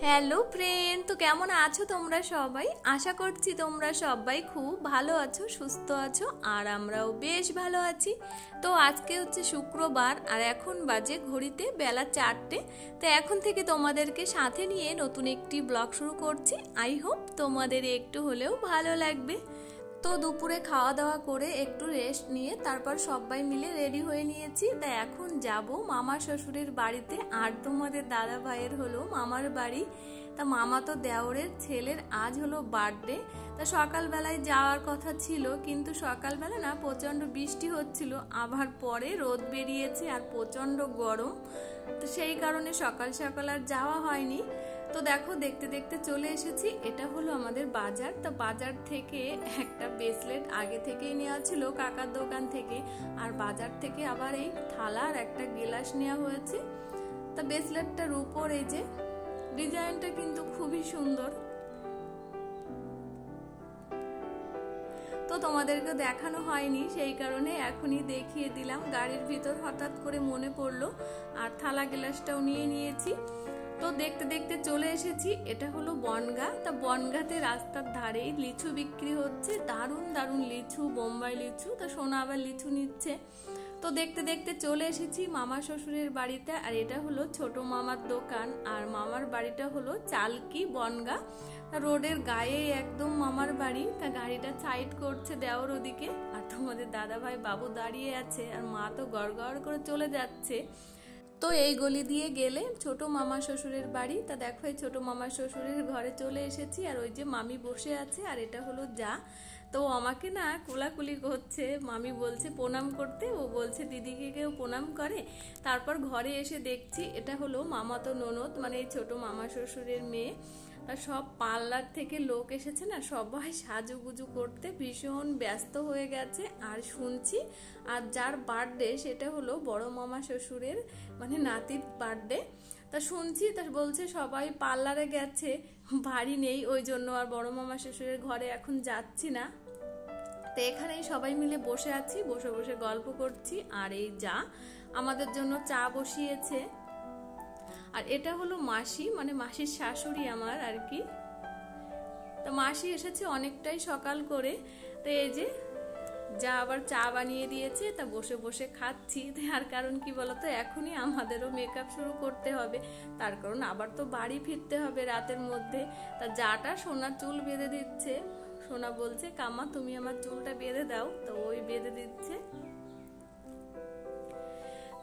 Hello friend, তো কেমন আছো তোমরা সবাই? আশা করছি তোমরা সবাই খুব ভালো আছো, সুস্থ আছো, আর আমরাও বেশ ভালো আছি। তো আজকে হচ্ছে শুক্রবার আর এখন বাজে ঘড়িতে বেলা 4টে। তো এখন থেকে তোমাদেরকে সাথে নিয়ে নতুন একটি ব্লগ শুরু করছি। আই হোপ তোমাদের একটু হলেও ভালো লাগবে। তো দুপুরে খাওয়া দাওয়া করে একটু রেস্ট নিয়ে তারপর সবাই মিলে রেডি হয়ে নিয়েছি। তা এখন যাব মামা শ্বশুরের বাড়িতে, আর তোমাদের দাদা ভাইয়ের হলো মামার বাড়ি। তা মামা তো দেওরের ছেলের আজ হলো বার্থডে। তা সকালবেলায় যাওয়ার কথা ছিল, কিন্তু সকালবেলা না প্রচণ্ড বৃষ্টি হচ্ছিল, আবার পরে রোদ বেরিয়েছে আর প্রচণ্ড গরম। তো সেই কারণে সকাল সকাল আর যাওয়া হয়নি। তো দেখো দেখতে দেখতে চলে এসেছি। এটা হলো আমাদের বাজার। তো বাজার থেকে একটা ব্রেসলেট আগে থেকেই নেওয়া ছিল কাকার দোকান থেকে, আর বাজার থেকে আবার এই থালা আর একটা গিলাস নেওয়া হয়েছে। তা ব্রেসলেটটার উপর এই যে ডিজাইনটা কিন্তু খুবই সুন্দর। তো তোমাদেরকে দেখানো হয়নি, সেই কারণে এখনই দেখিয়ে দিলাম। গাড়ির ভিতর হঠাৎ করে মনে পড়লো, আর থালা গ্লাসটাও নিয়ে নিয়েছি। তো দেখতে দেখতে চলে এসেছি। এটা হলো বনগাঁ। তা বনগাঁতে রাস্তার ধারেই লিচু বিক্রি হচ্ছে, দারুণ দারুণ লিচু, বোম্বাই লিচু। তা সোনা আবার লিচু নিচ্ছে। তো দেখতে দেখতে চলে এসেছি মামা শ্বশুরের বাড়িতে, আর এটা হলো ছোট মামার দোকান, আর মামার বাড়িটা হলো চালকি বনগাঁ রোডের গায়ে একদম মামার বাড়ি। তা গাড়িটা সাইড করছে দেওর ওদিকে, আর তোমাদের দাদা ভাই বাবু দাঁড়িয়ে আছে, আর মা তো গড়গড় করে চলে যাচ্ছে। তো এই গলি দিয়ে গেলে ছোট মামা শ্বশুরের বাড়ি। তা দেখো এই ছোট মামা শ্বশুরের ঘরে চলে এসেছি, আর ওই যে মামি বসে আছে, আর এটা হলো যা। তো আমাকে না কোলাকুলি করছে, মামি বলছে প্রণাম করতে, ও বলছে দিদিকে কেউ প্রণাম করে। তারপর ঘরে এসে দেখছি এটা হলো মামাতো ননদ, মানে এই ছোট মামা শ্বশুরের মেয়ে। আর সব পার্লার থেকে লোক এসেছে না, সবাই সাজুগুজু করতে ভীষণ ব্যস্ত হয়ে গেছে। আর শুনছি আর যার বার্থডে সেটা হলো বড় মামা শ্বশুরের মানে নাতির বার্থডে। তা শুনছি, তা বলছে সবাই পার্লারে গেছে, বাড়ি নেই, ওই জন্য আর বড় মামা শ্বশুরের ঘরে এখন যাচ্ছি না। তো এখানেই সবাই মিলে বসে আছি, বসে বসে গল্প করছি। আর এই যা আমাদের জন্য চা বসিয়েছে। আর এটা হলো মাসি, মানে মাসির শাশুড়ি আমার আর কি। তো মাসি এসেছে অনেকটাই সকাল করে। তো এই যে যা আবার চা বানিয়ে দিয়েছে, তা বসে বসে খাচ্ছি। আর কারণ কি বলতো, এখনই আমাদেরও মেকআপ শুরু করতে হবে, তার কারণ আবার তো বাড়ি ফিরতে হবে রাতের মধ্যে। তা যাটা সোনার চুল বেঁধে দিচ্ছে, সোনা বলছে কামা তুমি আমার চুলটা বেঁধে দাও, তো ওই বেঁধে দিচ্ছে।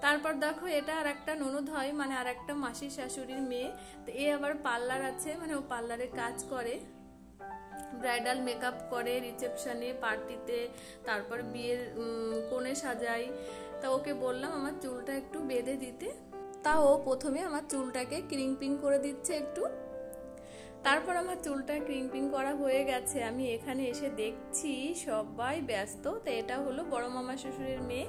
তারপর দেখো এটা আর একটা ননদ হয়, মানে আর একটা মাসির শাশুড়ির মেয়ে। তো এ আবার পার্লার আছে, মানে ও পার্লারে কাজ করে, ব্রাইডাল মেকআপ করে, রিসেপশনে, পার্টিতে, তারপর বিয়ের কোণে সাজাই। তা ওকে বললাম আমার চুলটা একটু বেঁধে দিতে। তা ও প্রথমে আমার চুলটাকে ক্রিম্পিং করে দিচ্ছে একটু। তারপর আমার চুলটা ক্রিম্পিং করা হয়ে গেছে, আমি এখানে এসে দেখছি সবাই ব্যস্ত। তো এটা হলো বড় মামা শ্বশুরের মেয়ে।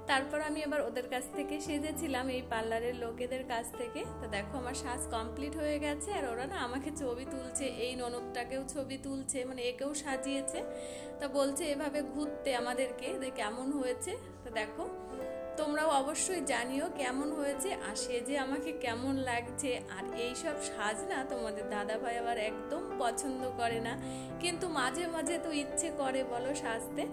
তারপর আমি আবার ওদের কাছ থেকে সেজেছিলাম, এই পার্লারের লোকেদের কাছ থেকে। তো দেখো আমার সাজ কমপ্লিট হয়ে গেছে, আর ওরা না আমাকে ছবি তুলছে, এই ননদটাকেও ছবি তুলছে, মানে একেও সাজিয়েছে। তা বলছে এভাবে ঘুরতে আমাদেরকে, কেমন হয়েছে। তো দেখো তোমরাও অবশ্যই জানিও কেমন হয়েছে, আর সেজে আমাকে কেমন লাগছে। আর এইসব সাজ না তোমাদের দাদা ভাই আবার একদম পছন্দ করে না, কিন্তু মাঝে মাঝে তো ইচ্ছে করে বলো সাজতে।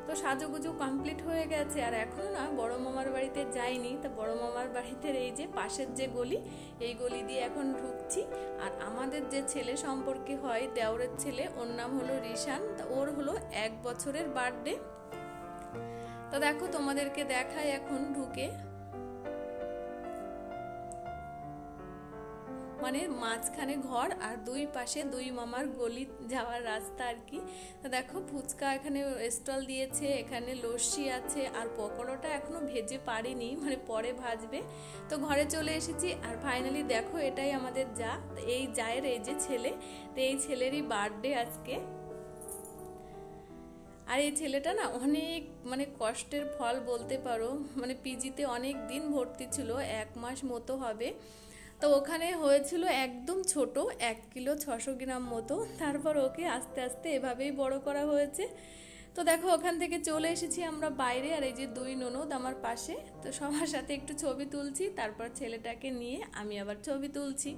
তো সাজুগুজু কমপ্লিট হয়ে গেছে, আর এখনো না বড় মামার বাড়িতে যাইনি। তা বড় মামার বাড়িতে এই যে পাশের যে গলি, এই গলি দিয়ে এখন ঢুকছি। আর আমাদের যে ছেলে সম্পর্কে হয়, দেওরের ছেলে, ওর নাম হলো রিশান। তা ওর হলো 1 বছরের বার্থডে। তো দেখো তোমাদেরকে দেখাই এখন ঢুকে, মানে মাঝখানে ঘর আর দুই পাশে দুই মামার গলি যাওয়ার রাস্তা আর কি। তো দেখো ফুচকা এখানে স্টল দিয়েছে, এখানে লস্যি আছে, আর পকোড়াটা এখনো ভেজে পারিনি, মানে পরে ভাজবে। তো ঘরে চলে এসেছি, আর ফাইনালি দেখো এটাই আমাদের যা। এই জায়ের এই যে ছেলে, তো এই ছেলেরই বার্থডে আজকে। আর এই ছেলেটা না অনেক মানে কষ্টের ফল বলতে পারো, মানে পিজিতে অনেক দিন ভর্তি ছিল, 1 মাস মতো হবে। তো ওখানে হয়েছিল একদম ছোট, 1 কিলো 600 গ্রাম মতো। তারপর ওকে আস্তে আস্তে এভাবেই বড় করা হয়েছে। তো দেখো ওখান থেকে চলে এসেছি আমরা বাইরে, আর এই যে দুই ননদ আমার পাশে। তো সবার সাথে একটু ছবি তুলছি, তারপর ছেলেটাকে নিয়ে আমি আবার ছবি তুলছি।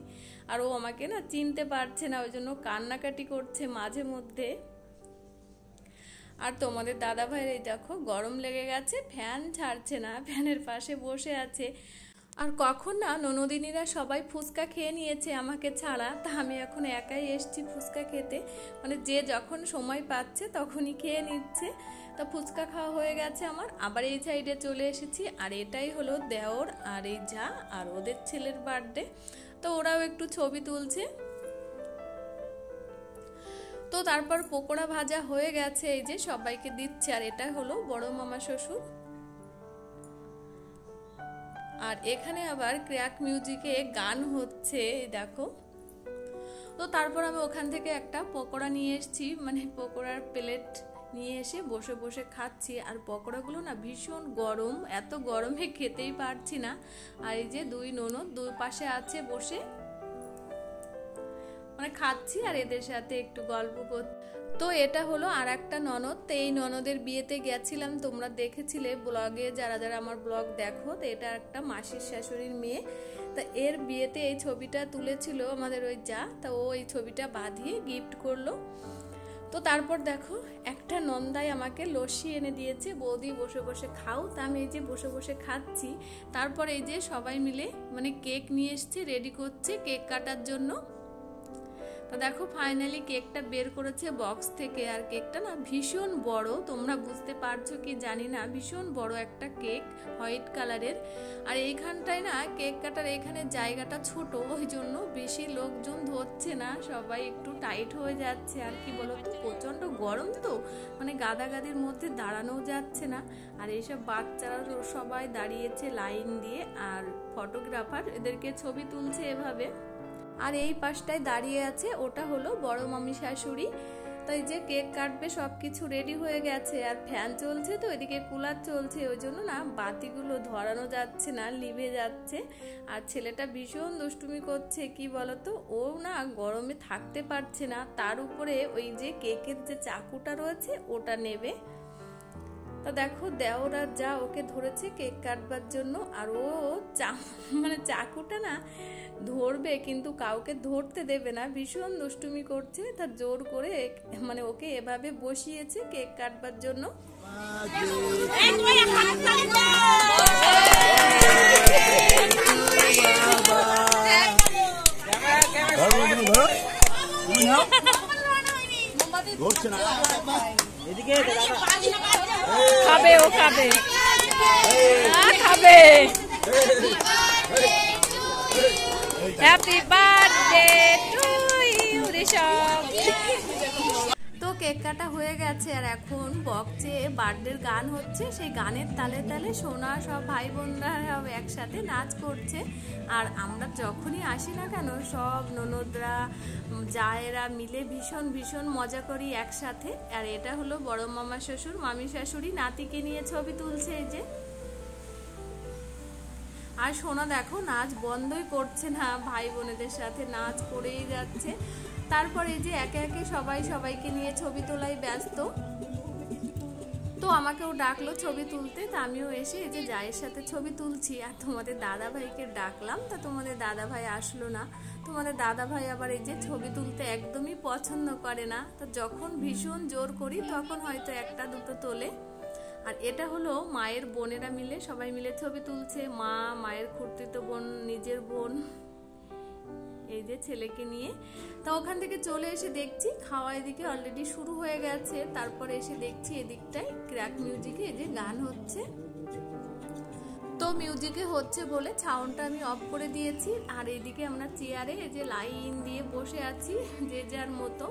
আর ও আমাকে না চিনতে পারছে না, ওই জন্য কান্নাকাটি করছে মাঝে মধ্যে। আর তোমাদের দাদা ভাইয়ের এই দেখো গরম লেগে গেছে, ফ্যান ছাড়ছে না, ফ্যানের পাশে বসে আছে। আর কখন না ননদিনীরা সবাই ফুচকা খেয়ে নিয়েছে আমাকে ছাড়া, তা আমি এখন একাই এসছি ফুচকা খেতে। মানে যে যখন সময় পাচ্ছে তখনই খেয়ে নিচ্ছে। তা ফুচকা খাওয়া হয়ে গেছে আমার, আবার এই সাইডে চলে এসেছি। আর এটাই হলো দেওর আর এই যা আর ওদের ছেলের বার্থডে, তো ওরাও একটু ছবি তুলছে। তো তারপর পকোড়া ভাজা হয়ে গেছে, এই যে সবাইকে দিচ্ছে। আর এটা হলো বড় মামা শ্বশুর। আর এখানে আবার ক্র্যাক মিউজিকে গান হচ্ছে দেখো। তো তারপর আমি ওখান থেকে একটা পকোড়া নিয়ে এসেছি, মানে পকোড়ার প্লেট নিয়ে এসে বসে বসে খাচ্ছি। আর পকোড়াগুলো না ভীষণ গরম, এত গরমে খেতেই পারছি না। আর এই যে দুই ননদ দুই পাশে আছে বসে, মানে খাচ্ছি আর এদের সাথে একটু গল্প করছি। তো এটা হলো আর একটা ননদ। তো এই ননদের বিয়েতে গেছিলাম, তোমরা দেখেছিলে ব্লগে, যারা যারা আমার ব্লগ দেখো। তো এটা একটা মাসির শাশুড়ির মেয়ে। তা এর বিয়েতে এই ছবিটা তুলেছিল আমাদের ওই যা, তা ও এই ছবিটা বাঁধিয়ে গিফট করলো। তো তারপর দেখো একটা নন্দাই আমাকে লস্যি এনে দিয়েছে, বৌদি বসে বসে খাও। তা আমি এই যে বসে বসে খাচ্ছি। তারপর এই যে সবাই মিলে মানে কেক নিয়ে এসছে, রেডি করছে কেক কাটার জন্য। তো দেখো ফাইনালি কেকটা বের করেছে বক্স থেকে। আর কেকটা না ভীষণ বড়, তোমরা বুঝতে পারছো কি জানি না, ভীষণ বড় একটা কেক, হোয়াইট কালারের। আর এইখানটায় না কেক কাটার এখানে জায়গাটা ছোট, ওই জন্য বেশি লোকজন ধরছে না, সবাই একটু টাইট হয়ে যাচ্ছে। আর কি বলতো প্রচন্ড গরম, তো মানে গাদাগাদির মধ্যে দাঁড়ানোও যাচ্ছে না। আর এইসব বাচ্চারা সবাই দাঁড়িয়েছে লাইন দিয়ে, আর ফটোগ্রাফার এদেরকে ছবি তুলছে এভাবে। আর এই পাশটায় দাঁড়িয়ে আছে ওটা হলো বড় মামি শাশুড়ি। তাই যে কেক কাটবে সবকিছু রেডি হয়ে গেছে। আর ফ্যান চলছে, তো এদিকে কুলার চলছে, ওই জন্য না বাতিগুলো ধরানো যাচ্ছে না, লিভে যাচ্ছে। আর ছেলেটা ভীষণ দুষ্টুমি করছে, কি বলতো ও না গরমে থাকতে পারছে না, তার উপরে ওই যে কেকের যে চাকুটা রয়েছে ওটা নেবে। তা দেখো দেওরা যা ওকে ধরেছে কেক কাটবার জন্য। আর ও মানে চাকুটা না ধরবে কিন্তু কাউকে ধরতে দেবে না, ভীষণ দুষ্টুমি করছে। তার জোর করে মানে ওকে এভাবে বসিয়েছে কেক কাটবার জন্য। খাবে ও খাবে খাবে। Happy birthday to you Rishabh. তো কেক কাটা হয়ে গেছে, আর এখন বক্সে বার্থডের গান হচ্ছে। সেই গানের তালে তালে সোনা সব ভাই বোনরা সব একসাথে নাচ করছে। আর আমরা যখনই আসি না কেন সব ননদরা জায়েরা মিলে ভীষণ ভীষণ মজা করি একসাথে। আর এটা হলো বড় মামা শ্বশুর, মামি শাশুড়ি নাতিকে নিয়ে ছবি তুলছে এই যে। আর সোনা দেখো নাচ বন্ধই করছে না, ভাই বোনেদের সাথে নাচ করেই যাচ্ছে। তারপর এই যে একে একে সবাই সবাইকে নিয়ে ছবি তোলাই ব্যস্ত। তো আমাকেও ডাকলো ছবি তুলতে, তা আমিও এসে এই যে জায়ের সাথে ছবি তুলছি। আর তোমাদের দাদা ভাইকে ডাকলাম, তা তোমাদের দাদা ভাই আসলো না। তোমাদের দাদা ভাই আবার এই যে ছবি তুলতে একদমই পছন্দ করে না, তো যখন ভীষণ জোর করি তখন হয়তো একটা দুটো তোলে। আর এটা হলো মায়ের বোনেরা মিলে সবাই মিলে ছবি তুলছে, মা, মায়ের খুড়তুতো বোন, নিজের বোন, এই যে ছেলেকে নিয়ে। তা ওখান থেকে চলে এসে দেখছি খাওয়া এদিকে অলরেডি শুরু হয়ে গেছে। তারপরে এসে দেখছি এদিকটায় ক্র্যাক মিউজিকে এই যে গান হচ্ছে। তো মিউজিকে হচ্ছে বলে সাউন্ডটা আমি অফ করে দিয়েছি। আর এইদিকে আমরা চেয়ারে এই যে লাইন দিয়ে বসে আছি যে যার মতো,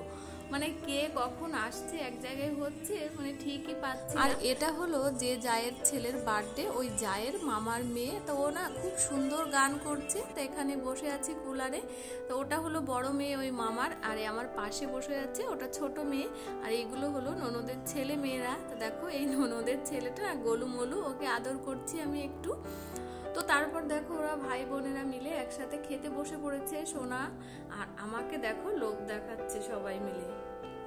মানে কে কখন আসছে এক জায়গায় হচ্ছে মানে ঠিকই পাচ্ছি। আর এটা হলো যে জায়ের ছেলের বার্থডে, ওই জায়ের মামার মেয়ে। তো ও না খুব সুন্দর গান করছে, তো এখানে বসে আছি কুলারে। তো ওটা হলো বড় মেয়ে ওই মামার, আর আমার পাশে বসে আছে ওটা ছোট মেয়ে। আর এইগুলো হলো ননদের ছেলে মেয়েরা। তো দেখো এই ননদের ছেলেটা গোলু মোলু, ওকে আদর করছি আমি একটু। তো তারপর দেখো ওরা ভাই বোনেরা মিলে একসাথে খেতে বসে পড়েছে। সোনা আর আমাকে দেখো লোক দেখাচ্ছে সবাই মিলে,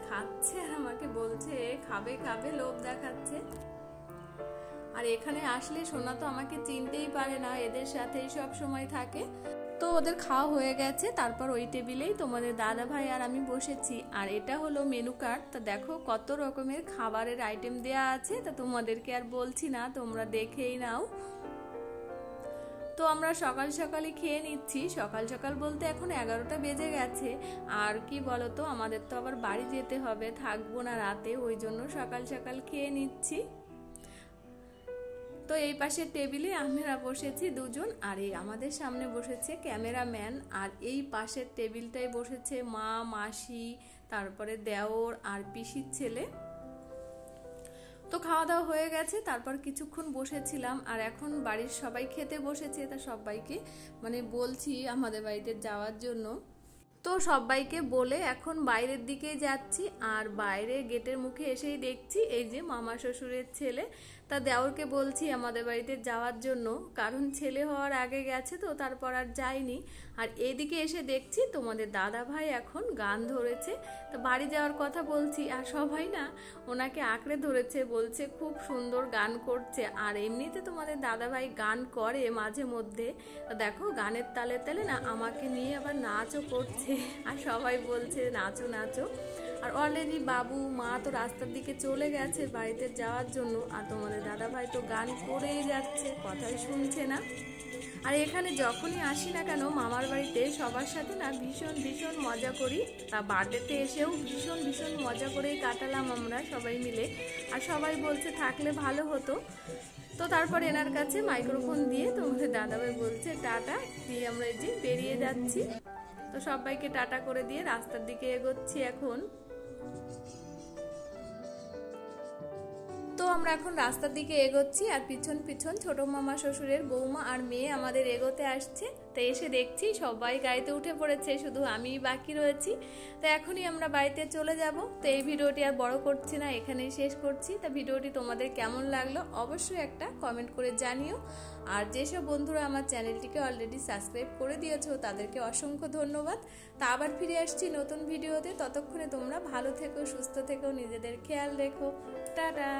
খাচ্ছে আর আমাকে বলছে খাবে খাবে, লোভ দেখাচ্ছে। আর এখানে আসলে সোনা তো আমাকে চিনতেই পারে না, এদের সাথেই সব সময় থাকে। তো ওদের খাওয়া হয়ে গেছে, তারপর ওই টেবিলেই তোমাদের দাদা ভাই আর আমি বসেছি। আর এটা হলো মেনু কার্ড। তা দেখো কত রকমের খাবারের আইটেম দেয়া আছে, তা তোমাদেরকে আর বলছি না, তোমরা দেখেই নাও। তো আমরা সকাল সকালই খেয়ে নিচ্ছি। সকাল সকাল বলতে এখন 11টা বেজে গেছে। আর কি বলতো, আমাদের তো আবার বাড়ি যেতে হবে, থাকবো না রাতে, ওই জন্য সকাল সকাল খেয়ে নিচ্ছি। তো এই পাশের টেবিলে আমরা বসেছি দুজন, আর এই আমাদের সামনে বসেছে ক্যামেরাম্যান। আর এই পাশের টেবিলটায় বসেছে মা, মাসি, তারপরে দেওর আর পিসির ছেলে। তো খাওয়া দাওয়া হয়ে গেছে, তারপর কিছুক্ষণ বসেছিলাম। আর এখন বাড়ির সবাই খেতে বসেছে, তা সবাইকে মানে বলছি আমাদের বাড়িতে যাওয়ার জন্য। তো সবাইকে বলে এখন বাইরের দিকে যাচ্ছি। আর বাইরে গেটের মুখে এসেই দেখছি এই যে মামা শ্বশুরের ছেলে, তা দেওরকে বলছি আমাদের বাড়িতে যাওয়ার জন্য, কারণ ছেলে হওয়ার আগে গেছে তো তারপর আর যায়নি। আর এদিকে এসে দেখছি তোমাদের দাদা ভাই এখন গান ধরেছে, তো বাড়ি যাওয়ার কথা বলছি আর সবাই না ওনাকে আঁকড়ে ধরেছে, বলছে খুব সুন্দর গান করছে। আর এমনিতে তোমাদের দাদা ভাই গান করে মাঝে মধ্যে, দেখো গানের তালে তালে না আমাকে নিয়ে আবার নাচও করছে, আর সবাই বলছে নাচো নাচো। আর অলরেডি বাবু মা তো রাস্তার দিকে চলে গেছে বাড়িতে যাওয়ার জন্য। আর তোমাদের দাদা ভাই তো গান করেই যাচ্ছে, কথাই শুনছে না। আর এখানে যখনই আসি না কেন মামার বাড়িতে সবার সাথে না ভীষণ ভীষণ মজা করি। তা বার্থডেতে এসেও ভীষণ ভীষণ মজা করেই কাটালাম আমরা সবাই মিলে। আর সবাই বলছে থাকলে ভালো হতো। তো তারপর এনার কাছে মাইক্রোফোন দিয়ে তোমাদের দাদাভাই বলছে টাটা দিয়ে আমরা এই যে বেরিয়ে যাচ্ছি। তো সবাইকে টাটা করে দিয়ে রাস্তার দিকে এগোচ্ছি এখন। তো আমরা এখন রাস্তার দিকে এগোচ্ছি, আর পিছন পিছন ছোট মামা শ্বশুরের বৌমা আর মেয়ে আমাদের এগোতে আসছে। তো এসে দেখছি সবাই গাড়িতে উঠে পড়েছে, শুধু আমিই বাকি রয়েছি। তো এখনই আমরা বাড়িতে চলে যাব। তো এই ভিডিওটি আর বড় করছি না, এখানেই শেষ করছি। তা ভিডিওটি তোমাদের কেমন লাগলো অবশ্যই একটা কমেন্ট করে জানিও। আর যেসব বন্ধুরা আমার চ্যানেলটিকে অলরেডি সাবস্ক্রাইব করে দিয়েছো তাদেরকে অসংখ্য ধন্যবাদ। তা আবার ফিরে আসছি নতুন ভিডিওতে, ততক্ষণে তোমরা ভালো থেকো, সুস্থ থেকো, নিজেদের খেয়াল রেখো। টাটা।